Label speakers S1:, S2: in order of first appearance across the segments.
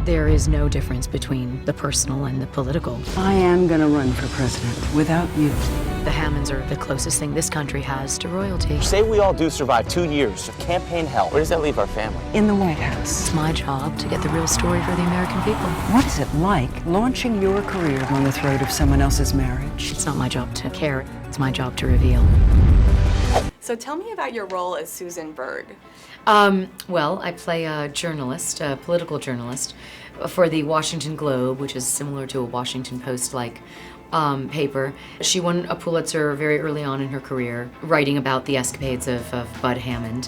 S1: There is no difference between the personal and the political.
S2: I am gonna run for president without you.
S1: The Hammonds are the closest thing this country has to royalty.
S3: Say we all do survive 2 years of campaign hell. Where does that leave our family?
S2: In the White House.
S1: It's my job to get the real story for the American people.
S2: What is it like launching your career on the throat of someone else's marriage?
S1: It's not my job to care. It's my job to reveal.
S4: So tell me about your role as Susan Berg.
S1: Well, I play a journalist, a political journalist, for the Washington Globe, which is similar to a Washington Post-like paper. She won a Pulitzer very early on in her career, writing about the escapades of Bud Hammond,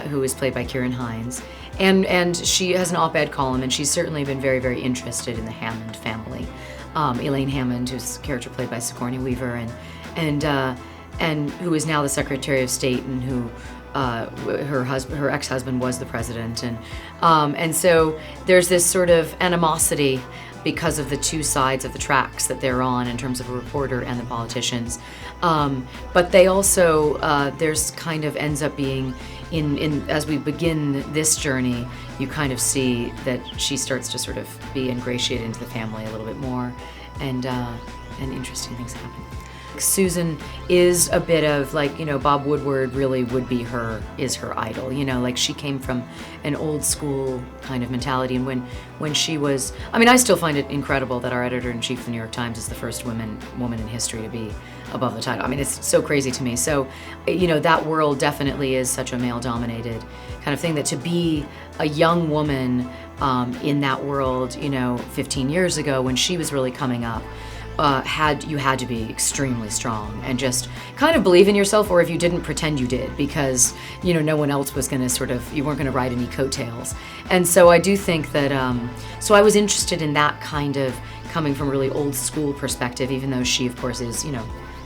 S1: who is played by Kieran Hines. And she has an op-ed column, and she's certainly been very, very interested in the Hammond family. Elaine Hammond, whose character played by Sigourney Weaver, and who is now the Secretary of State, and who her ex-husband was the president, and so there's this sort of animosity because of the two sides of the tracks that they're on in terms of a reporter and the politicians, but they also there's kind of ends up being in as we begin this journey, you kind of see that she starts to sort of be ingratiated into the family a little bit more, and interesting things happen. Susan is a bit of like, Bob Woodward really would be is her idol, like she came from an old school kind of mentality, and when she was, I still find it incredible that our editor-in-chief of the New York Times is the first woman in history to be above the title. it's so crazy to me. So, that world definitely is such a male-dominated kind of thing, that to be a young woman in that world, 15 years ago when she was really coming up, you had to be extremely strong and just kind of believe in yourself, or if you didn't, pretend you did, because no one else was going to you weren't going to ride any coattails. And so I do think that so I was interested in that kind of coming from a really old school perspective, even though she of course is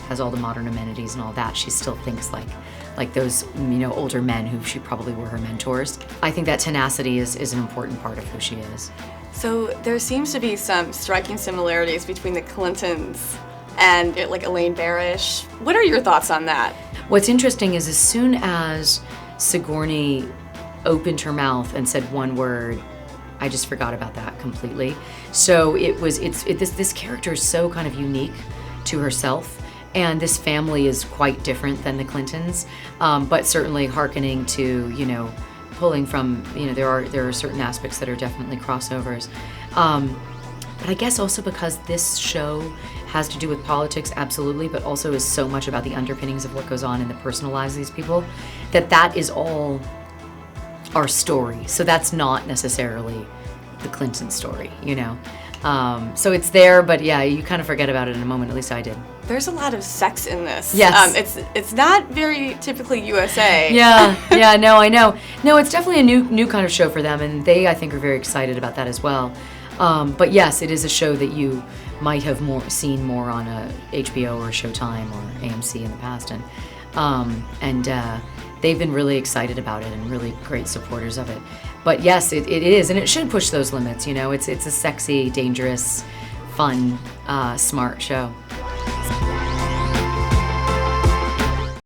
S1: has all the modern amenities and all that. She still thinks like those older men who she probably were her mentors. I think that tenacity is an important part of who she is.
S4: So there seems to be some striking similarities between the Clintons and like Elaine Barish. What are your thoughts on that?
S1: What's interesting is as soon as Sigourney opened her mouth and said one word, I just forgot about that completely. So this character is so kind of unique to herself, and this family is quite different than the Clintons, but certainly hearkening to pulling from, there are certain aspects that are definitely crossovers. But I guess also because this show has to do with politics, absolutely, but also is so much about the underpinnings of what goes on in the personal lives of these people, that is all our story. So that's not necessarily the Clinton story, So it's there, but yeah, you kind of forget about it in a moment, at least I did.
S4: There's a lot of sex in this.
S1: Yes.
S4: It's not very typically USA.
S1: Yeah, no, I know. No, it's definitely a new kind of show for them, and they, I think, are very excited about that as well. But yes, it is a show that you might have seen more on a HBO or Showtime or AMC in the past, and they've been really excited about it and really great supporters of it. But yes, it is, and it should push those limits. It's a sexy, dangerous, fun, smart show.